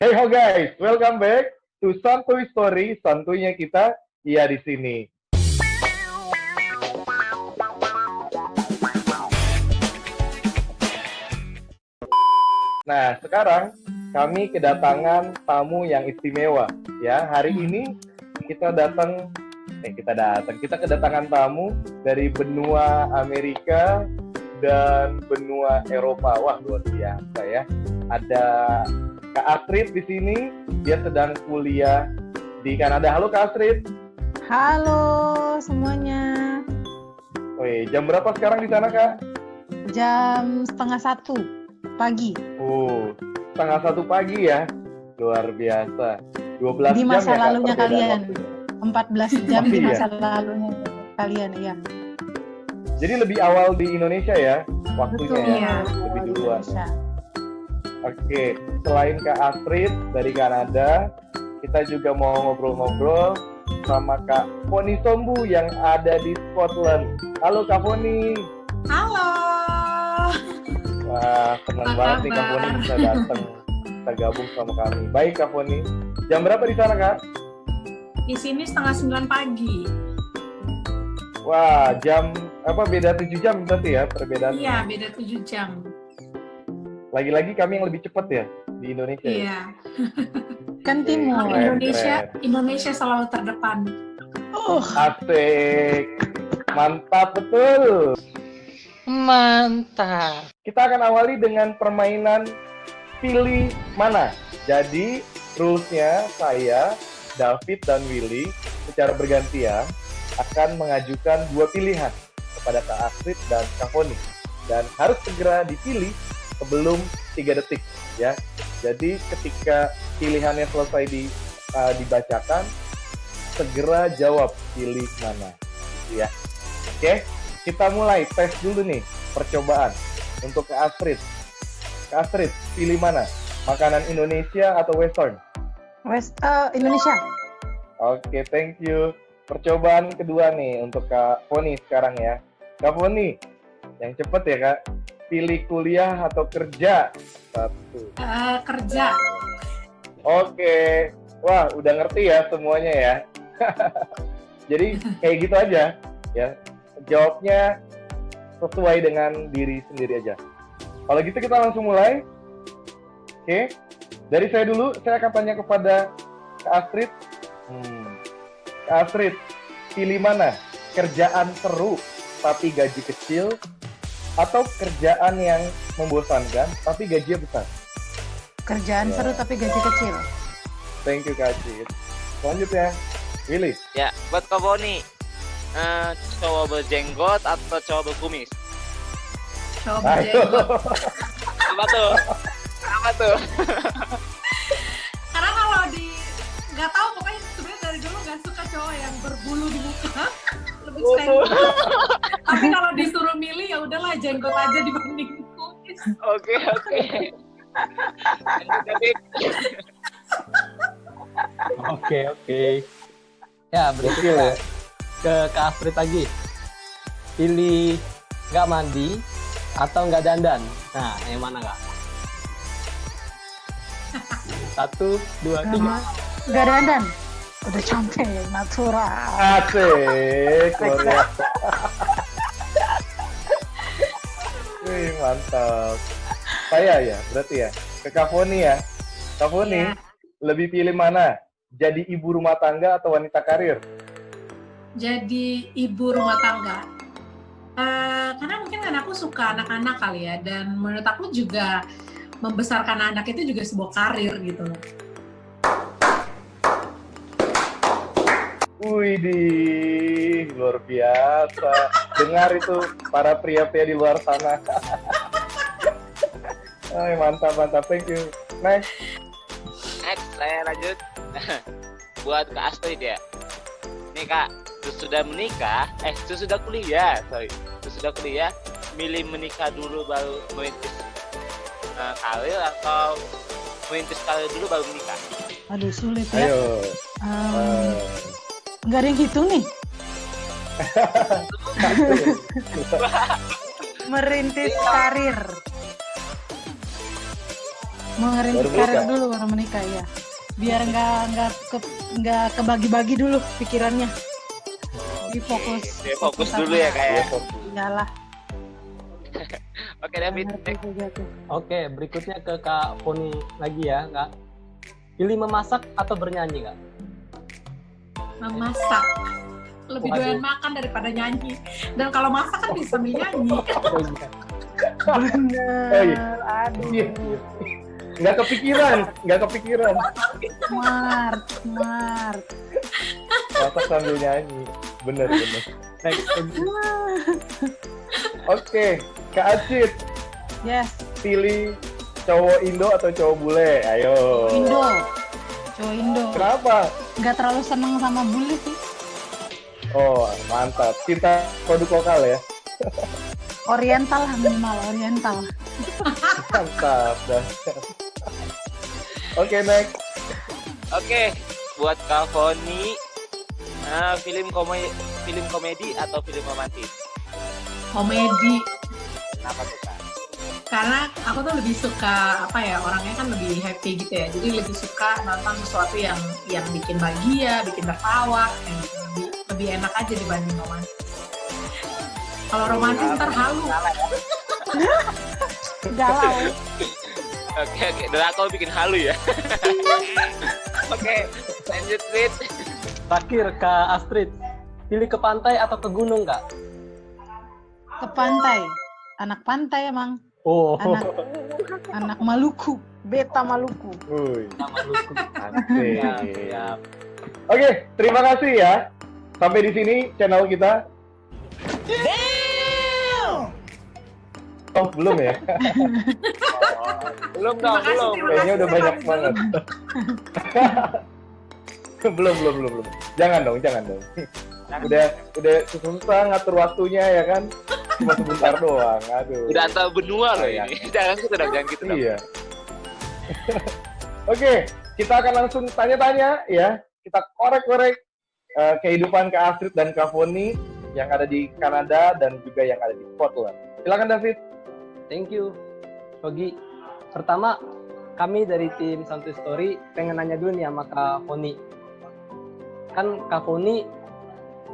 Hey ho guys, welcome back to Santuy Story, santuйnya kita, iya di sini. Nah, sekarang kami kedatangan tamu yang istimewa. Ya, hari ini kita kedatangan tamu dari benua Amerika dan benua Eropa. Wah, luar biasa ya. Ada Kak Astrid di sini, dia sedang kuliah di Kanada. Halo Kak Astrid. Halo semuanya. Woi, jam berapa sekarang di sana Kak? Jam 1:30 pagi. 1:30 pagi ya. Luar biasa. 12 di jam masa ya Kak, lalunya perbedaan kalian. waktunya. 14 jam di Iya. masa lalunya kalian, iya. Jadi lebih awal di Indonesia ya waktunya Betul, ya. iya. Lebih duluan. Indonesia. Oke, selain Kak Astrid dari Kanada, kita juga mau ngobrol-ngobrol sama Kak Foni Sombu yang ada di Scotland. Halo Kak Foni. Halo. Wah, senang Apa banget nih Kak kabar? Foni bisa datang, bisa gabung sama kami. Baik Kak Foni. Jam berapa di sana Kak? Di sini 8:30 pagi. Wah, beda 7 jam berarti ya perbedaannya. Iya, beda 7 jam. Lagi-lagi kami yang lebih cepat ya di Indonesia. Ya? Iya. Kan timur. Keren, Indonesia selalu terdepan. Asik. Mantap betul. Mantap. Kita akan awali dengan permainan pilih mana. Jadi, rules-nya saya, David dan Willy secara bergantian akan mengajukan 2 pilihan kepada Kak Astrid dan Kak Foni. Dan harus segera dipilih sebelum 3 detik ya. Jadi ketika pilihannya selesai dibacakan, segera jawab pilih mana ya. Oke, kita mulai tes dulu nih percobaan untuk Kak Astrid. Kak Astrid, pilih mana? Makanan Indonesia atau Western? Indonesia. Oke, thank you. Percobaan kedua nih untuk Kak Foni sekarang ya. Kak Foni, yang cepet ya Kak. Pilih kuliah atau kerja? 1. Kerja. Oke. Wah, udah ngerti ya semuanya ya. Jadi kayak gitu aja ya. Jawabnya sesuai dengan diri sendiri aja. Kalau gitu kita langsung mulai. Oke. Dari saya dulu, saya akan tanya kepada Kak Astrid. Kak Astrid, pilih mana? Kerjaan seru tapi gaji kecil atau kerjaan yang membosankan tapi gajinya besar? Kerjaan Ya. seru tapi gaji kecil. Thank you Kak Astrid. Selanjutnya, Willy. Ya, buat Kak Boni, cowok berjenggot atau cowok berkumis? Coba Ayo. Apa tuh? Apa tuh? Karena kalau nggak tahu, pokoknya sebenarnya dari dulu nggak suka cowok yang berbulu di muka. Lebih suka yang tapi kalau disuruh milih ya udahlah jenggot aja dibanding kumis. Oke. David. Oke. Ya, Gokil berikutnya ya. ke Kak Astrid lagi. Pilih nggak mandi atau nggak dandan. Nah, yang mana Kak? 1, 2, 3. Gak dandan. Udah cantik, natural. Asik, luar biasa. Wih, mantap. Saya ya, berarti ya. Ke Kak Foni ya. Kak Foni, Iya. lebih pilih mana? Jadi ibu rumah tangga atau wanita karir? Jadi ibu rumah tangga. Karena mungkin kan aku suka anak-anak kali ya, dan menurut aku juga membesarkan anak itu juga sebuah karir gitu. Widih, luar biasa. Dengar itu para pria-pria di luar sana. Ay, mantap. Thank you. Next. Next, saya lanjut. Buat Kak Astrid ya. Nih Kak, sesudah menikah, sesudah kuliah, sesudah kuliah, milih menikah dulu baru merintis karir atau merintis karir dulu baru menikah? Aduh, sulit ya. Ayo. Nggak ada yang hitung nih. Merintis karir. Merintis Baru karir menikah. dulu baru menikah ya. Biar nggak kebagi-bagi dulu pikirannya. Jadi fokus. Oke, fokus dulu ya Kak ya. Iya, fokus. Iyalah. Oke David, Ngerti juga tuh. Oke, berikutnya ke Kak Foni lagi ya, Kak. Pilih memasak atau bernyanyi, Kak? Memasak. Lebih Waduh. doyan makan daripada nyanyi. Dan kalau masak kan bisa nyanyi. Oh, iya. Bener. Oh, iya. Aduh. Iya. Nggak kepikiran. Smart. Masak sambil nyanyi. Bener. Next. Oke, Kak Acit, Yes. pilih cowok Indo atau cowok bule? Ayo. Indo. Cowok Indo. Kenapa? Nggak terlalu seneng sama bully sih. Oh, mantap. Cinta produk lokal ya. Oriental lah minimal, oriental. Mantap. Dah. Oke, next. Oke, buat Kak Foni, film komedi atau film romantis? Komedi. Kenapa tuh Kak? Karena aku tuh lebih suka orangnya kan lebih happy gitu ya. Jadi lebih suka nonton sesuatu yang bikin bahagia, bikin tertawa, kayak gitu. Lebih enak aja dibanding romantis. Kalau romantis ntar halu. Galau. Oke, dan aku bikin halu ya. Oke, lanjut Rit. Terakhir, Kak Astrid. Pilih ke pantai atau ke gunung, Kak? Ke pantai. Anak pantai emang. Oh, Anak Maluku. Beta Maluku. Wuih, sama Luku. asik. Siap. Oke, terima kasih ya. Sampai di sini channel kita. Oh, belum ya? Belum Terima dong, kasih, belum. terima Kayaknya udah kasih, banyak Pak. banget. belum. Jangan dong. Udah susah ngatur waktunya ya kan? Cuma sebentar doang. Aduh. Udah antar benua loh Sayang. ini. Jangan gitu dong. Iya. Oke, kita akan langsung tanya-tanya ya. Kita korek-korek kehidupan Kak Astrid dan Kak Foni yang ada di Kanada dan juga yang ada di Scotland. Silakan David. Thank you, Yogi. Pertama, kami dari tim Santuy Story pengen nanya dulu nih sama Kak Foni. Kan Kak Foni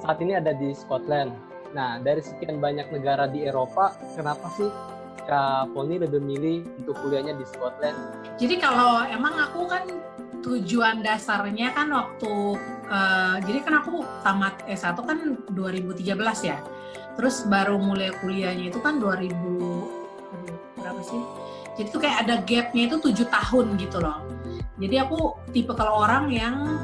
saat ini ada di Scotland. Nah, dari sekian banyak negara di Eropa, kenapa sih Kak Foni lebih milih untuk kuliahnya di Scotland? Jadi kalau emang aku kan tujuan dasarnya kan waktu jadi kan aku tamat S1 kan 2013 ya. Terus baru mulai kuliahnya itu kan 2000 berapa sih? Jadi tuh kayak ada gapnya itu 7 tahun gitu loh. Jadi aku tipe kalau orang yang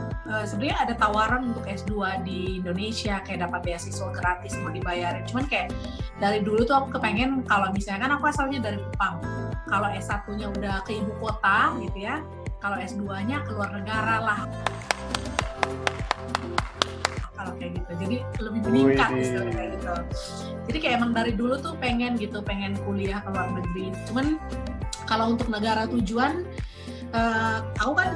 sebenarnya ada tawaran untuk S2 di Indonesia kayak dapat beasiswa gratis mau dibayarin. Cuman kayak dari dulu tuh aku kepengen kalau misalnya kan aku asalnya dari Kupang. Kalau S1-nya udah ke ibu kota gitu ya. Kalau S2-nya ke luar negara lah. Kalau kayak gitu. Jadi lebih meningkat misalnya kayak gitu. Jadi kayak emang dari dulu tuh pengen kuliah ke luar negeri. Cuman kalau untuk negara tujuan aku kan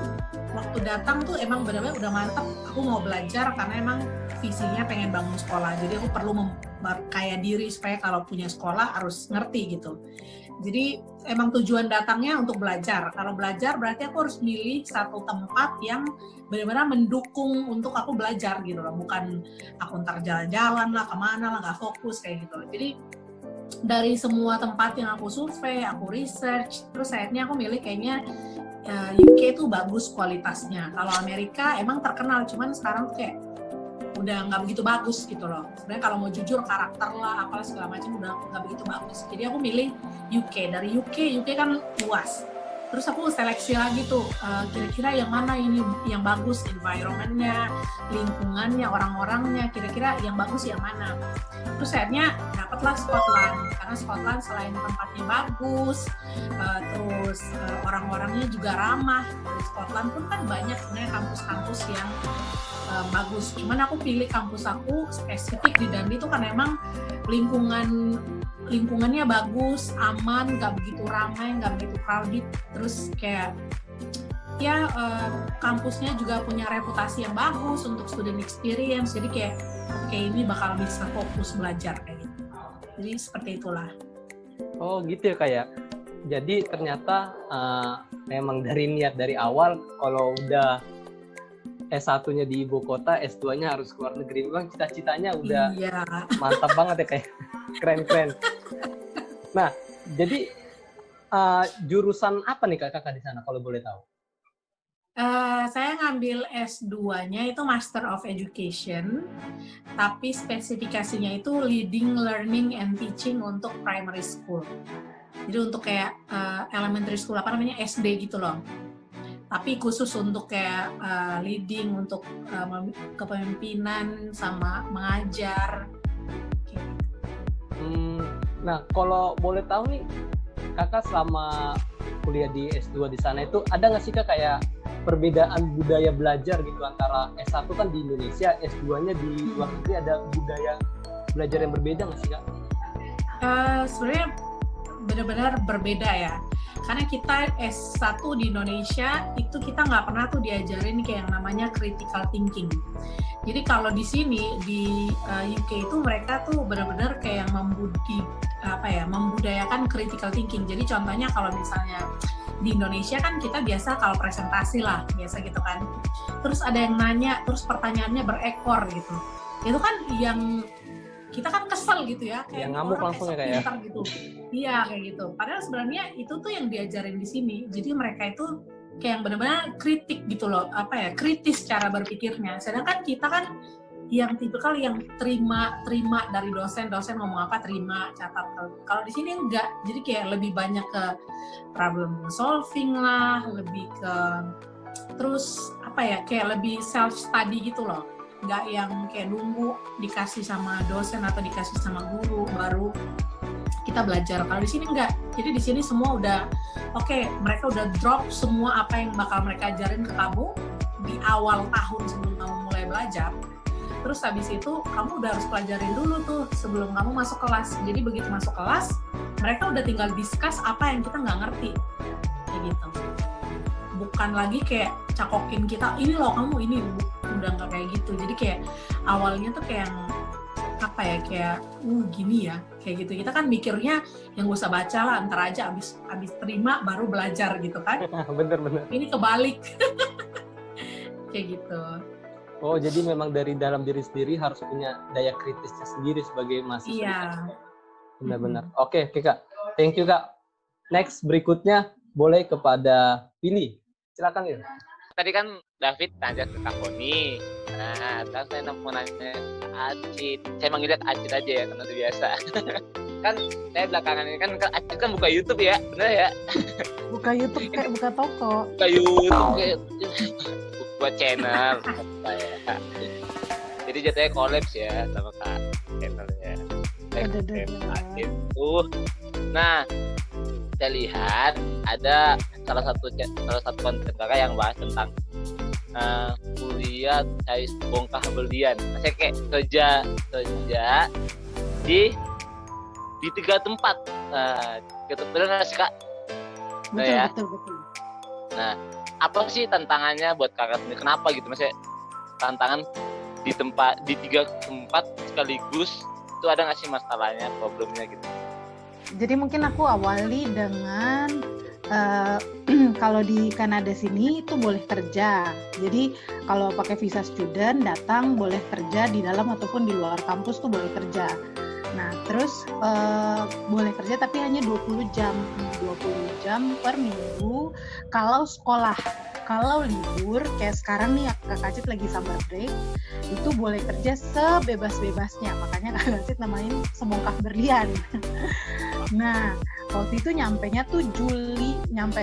waktu datang tuh emang benar-benar udah mantap aku mau belajar karena emang visinya pengen bangun sekolah. Jadi aku perlu memperkaya diri supaya kalau punya sekolah harus ngerti gitu. Jadi emang tujuan datangnya untuk belajar. Kalau belajar berarti aku harus milih satu tempat yang benar-benar mendukung untuk aku belajar gitu loh. Bukan aku ntar jalan-jalan lah kemana lah nggak fokus kayak gitu. Jadi dari semua tempat yang aku survei, aku research, terus akhirnya aku milih kayaknya UK itu bagus kualitasnya. Kalau Amerika emang terkenal, cuman sekarang tuh kayak udah nggak begitu bagus gitu loh. Sebenarnya kalau mau jujur karakter lah, apalah segala macam udah nggak begitu bagus. Jadi aku milih UK. Dari UK kan luas. Terus aku seleksi lagi tuh, kira-kira yang mana ini yang bagus, environment-nya, lingkungannya, orang-orangnya, kira-kira yang bagus yang mana. Terus akhirnya dapatlah Scotland, karena Scotland selain tempatnya bagus, terus orang-orangnya juga ramah. Di Scotland pun kan banyak sebenarnya kampus-kampus yang bagus. Cuman aku pilih kampus aku spesifik di Dundee itu kan emang lingkungannya bagus, aman, nggak begitu ramai, nggak begitu crowded. Terus kayak kampusnya juga punya reputasi yang bagus untuk student experience. Jadi kayak ini bakal bisa fokus belajar kayak gitu. Jadi seperti itulah. Oh gitu ya Kak ya. Jadi ternyata memang dari niat dari awal kalau udah S1-nya di ibu kota, S2-nya harus keluar negeri. Memang cita-citanya udah Iya. mantap banget ya, kayak keren-keren. Nah, jadi jurusan apa nih kakak di sana kalau boleh tahu? Saya ngambil S2-nya itu Master of Education, tapi spesifikasinya itu Leading Learning and Teaching untuk primary school. Jadi untuk kayak elementary school, apa namanya, SD gitu loh. Tapi khusus untuk kayak leading, untuk kepemimpinan sama mengajar. Nah, kalau boleh tahu nih, kakak selama kuliah di S2 di sana itu ada nggak sih kak kayak perbedaan budaya belajar gitu antara S1 kan di Indonesia, S2-nya di luar negeri, ada budaya belajar yang berbeda nggak sih kak? Sebenarnya benar-benar berbeda ya. Karena kita S1 di Indonesia itu kita nggak pernah tuh diajarin kayak yang namanya critical thinking. Jadi kalau di sini di UK itu mereka tuh benar-benar kayak membudayakan critical thinking. Jadi contohnya kalau misalnya di Indonesia kan kita biasa kalau presentasi lah, biasa gitu kan. Terus ada yang nanya, terus pertanyaannya berekor gitu. Itu kan yang kita kan kesel gitu ya, kayak yang ngamuk langsung ya kayak gitu. Iya kayak gitu. Padahal sebenarnya itu tuh yang diajarin di sini. Jadi mereka itu kayak yang benar-benar kritik gitu loh, kritis cara berpikirnya. Sedangkan kita kan yang tipikal yang terima dari dosen ngomong apa terima, catat. Kalau di sini enggak. Jadi kayak lebih banyak ke problem solving lah, lebih ke terus kayak lebih self study gitu loh. Nggak yang kayak nunggu dikasih sama dosen atau dikasih sama guru baru kita belajar. Kalau di sini enggak. Jadi di sini semua udah mereka udah drop semua apa yang bakal mereka ajarin ke kamu di awal tahun sebelum kamu mulai belajar. Terus habis itu kamu udah harus pelajarin dulu tuh sebelum kamu masuk kelas. Jadi begitu masuk kelas, mereka udah tinggal discuss apa yang kita nggak ngerti. Kayak gitu. Bukan lagi kayak cakokin kita, ini loh kamu ini, udah nggak kayak gitu. Jadi kayak awalnya tuh kayak gini ya, kayak gitu. Kita kan mikirnya yang gak usah baca lah, ntar aja abis terima baru belajar gitu kan. Bener. Ini kebalik. Kayak gitu. Oh, jadi memang dari dalam diri sendiri harus punya daya kritisnya sendiri sebagai mahasiswa. Iya. Benar-benar. Oke, kak. Thank you kak. Next, berikutnya boleh kepada Billy. Silakan ya. Tadi kan David tanya ke Kak Foni. Nah, sekarang saya mau nanya ke Acit. Saya manggilnya Acit aja ya, karena udah biasa. Kan saya belakangan ini kan Acit kan buka YouTube ya, bener ya? Buka YouTube kayak buka toko. Buka YouTube kayak buat channel. Jadi jatuhnya kolaps ya sama Kak channelnya. Acit tuh. Nah, saya lihat ada salah satu konten kakak yang bahas tentang kuliah cari bongkar berlian. Saya kayak kerja di 3 tempat. Gitu benar nggak sih kak? Betul. Nah, apa sih tantangannya buat kakak sendiri? Kenapa gitu? Maksudnya tantangan di 3 tempat sekaligus itu ada nggak sih masalahnya, problemnya gitu? Jadi mungkin aku awali dengan kalau di Kanada sini itu boleh kerja. Jadi kalau pakai visa student datang boleh kerja di dalam ataupun di luar kampus tuh boleh kerja. Nah, terus boleh kerja tapi hanya 20 jam per minggu kalau sekolah. Kalau libur kayak sekarang nih Kak Acit lagi summer break, itu boleh kerja sebebas-bebasnya. Makanya Kak Acit namain sebongkah berlian. Nah, waktu itu nyampe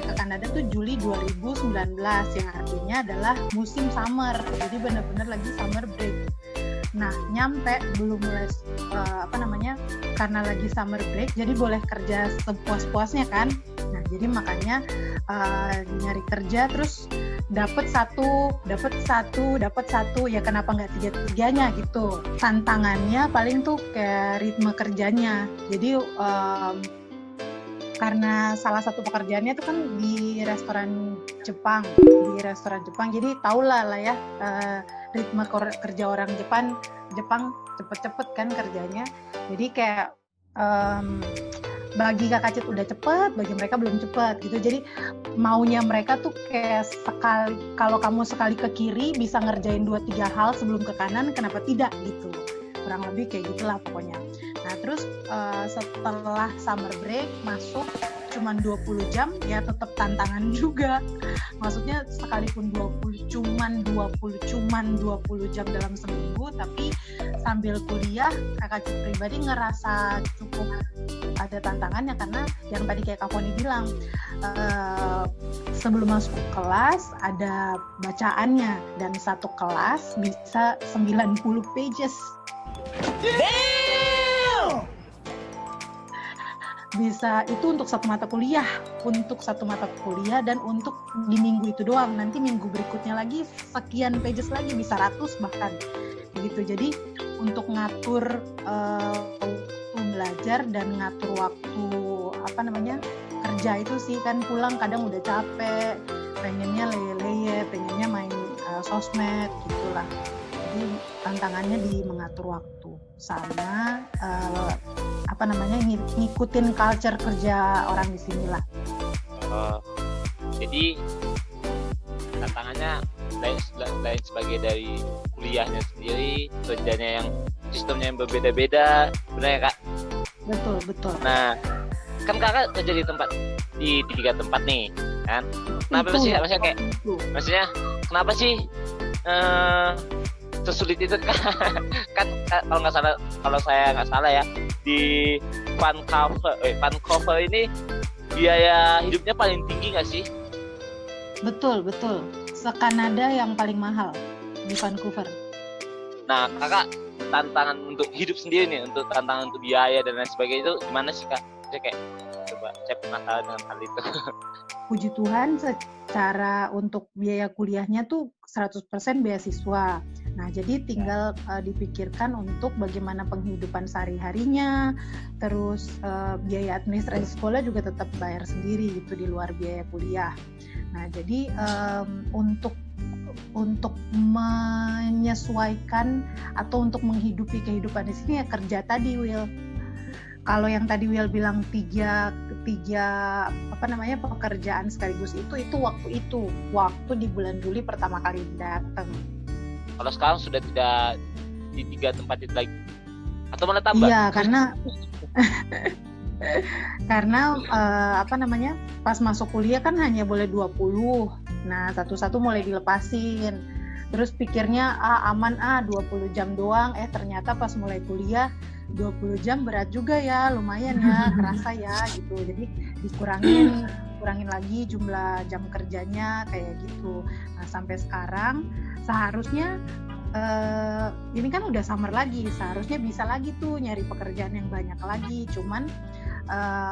ke Kanada tuh Juli 2019, yang artinya adalah musim summer. Jadi benar-benar lagi summer break. Nah, nyampe belum mulai karena lagi summer break, jadi boleh kerja sepuas-puasnya kan. Nah, jadi makanya nyari kerja terus dapat satu, ya kenapa nggak 3-3-nya gitu. Tantangannya paling tuh kayak ritme kerjanya. Jadi karena salah satu pekerjaannya itu kan di restoran Jepang, jadi tahulah lah ya ritme kerja orang Jepang cepet-cepet kan kerjanya. Jadi kayak bagi Kakak Cit udah cepet, bagi mereka belum cepet gitu. Jadi maunya mereka tuh kayak sekali, kalau kamu sekali ke kiri bisa ngerjain 2-3 hal sebelum ke kanan, kenapa tidak gitu. Kurang lebih kayak gitulah pokoknya. Nah terus setelah summer break masuk cuman 20 jam ya tetap tantangan juga. Maksudnya sekalipun 20 jam dalam seminggu, tapi sambil kuliah Kakak Cit pribadi ngerasa cukup ada tantangannya karena yang tadi kayak Kak Foni bilang, sebelum masuk kelas ada bacaannya dan satu kelas bisa 90 pages. Bisa itu untuk satu mata kuliah, dan untuk di minggu itu doang. Nanti minggu berikutnya lagi sekian pages lagi, bisa 100 bahkan gitu. Jadi untuk ngatur waktu belajar dan ngatur waktu kerja itu sih kan pulang kadang udah capek, pengennya leye-leye, pengennya main sosmed gitulah. Jadi tantangannya di mengatur waktu sama ngikutin culture kerja orang di sini lah. Jadi tantangannya lain sebagai dari kuliahnya sendiri, kerjanya yang sistemnya yang berbeda-beda, benar ya Kak? Betul. Nah, kan Kakak kerja di 3 tempat nih, kan? Kenapa sih? Maksudnya kenapa sih sesulit itu kan kalau saya nggak salah ya, di Vancouver ini biaya hidupnya paling tinggi nggak sih? Betul. Se-Kanada yang paling mahal di Vancouver. Nah, Kakak tantangan untuk hidup sendiri nih, untuk tantangan untuk biaya dan lain sebagainya itu gimana sih Kak? Saya penasaran dengan hal itu. Puji Tuhan secara untuk biaya kuliahnya tuh 100% beasiswa. Nah, jadi tinggal dipikirkan untuk bagaimana penghidupan sehari-harinya, terus biaya administrasi sekolah juga tetap bayar sendiri gitu di luar biaya kuliah. Nah, jadi untuk menyesuaikan atau untuk menghidupi kehidupan di sini ya kerja tadi, Will. Kalau yang tadi Will bilang tiga pekerjaan sekaligus itu waktu di bulan Juli pertama kali datang. Kalau sekarang sudah tidak di 3 tempat itu lagi, atau malah tambah? Iya, karena pas masuk kuliah kan hanya boleh 20. Nah, satu-satu mulai dilepasin. Terus pikirnya aman 20 jam doang, ternyata pas mulai kuliah 20 jam berat juga ya, lumayan ya, kerasa ya gitu. Jadi dikurangin lagi jumlah jam kerjanya kayak gitu. Nah, sampai sekarang seharusnya ini kan udah summer lagi, seharusnya bisa lagi tuh nyari pekerjaan yang banyak lagi. Cuman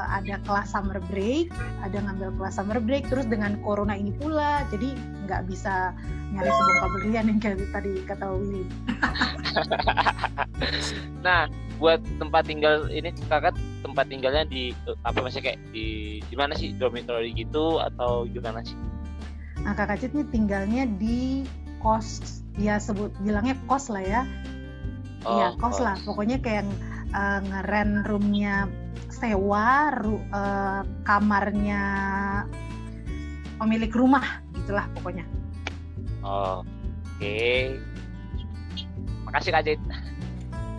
ada kelas summer break, ada ngambil kelas summer break, terus dengan corona ini pula, jadi nggak bisa nyari sebongkah berlian yang kayak tadi kata Willy. Nah, buat tempat tinggal ini Kakak tempat tinggalnya di kayak di mana sih, dormitory gitu atau gimana sih? Nah, Kakak Cit nih tinggalnya di kos, ya bilangnya kos lah ya. Iya, kos lah. Pokoknya kayak nge-rent roomnya sewa, kamarnya pemilik rumah gitulah pokoknya. Oke. Makasih Kak Cit.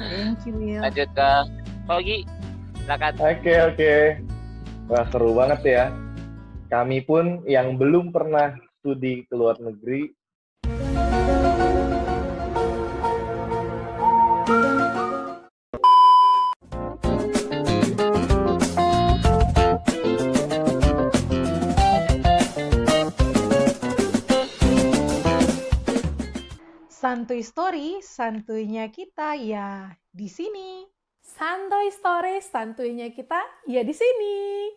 Thank you, Will. Lanjut ke Fogi, silakan. Oke. Wah, seru banget ya. Kami pun yang belum pernah studi ke luar negeri, Santuy Story, santuйnya kita ya di sini. Santuy Story, santuйnya kita ya di sini.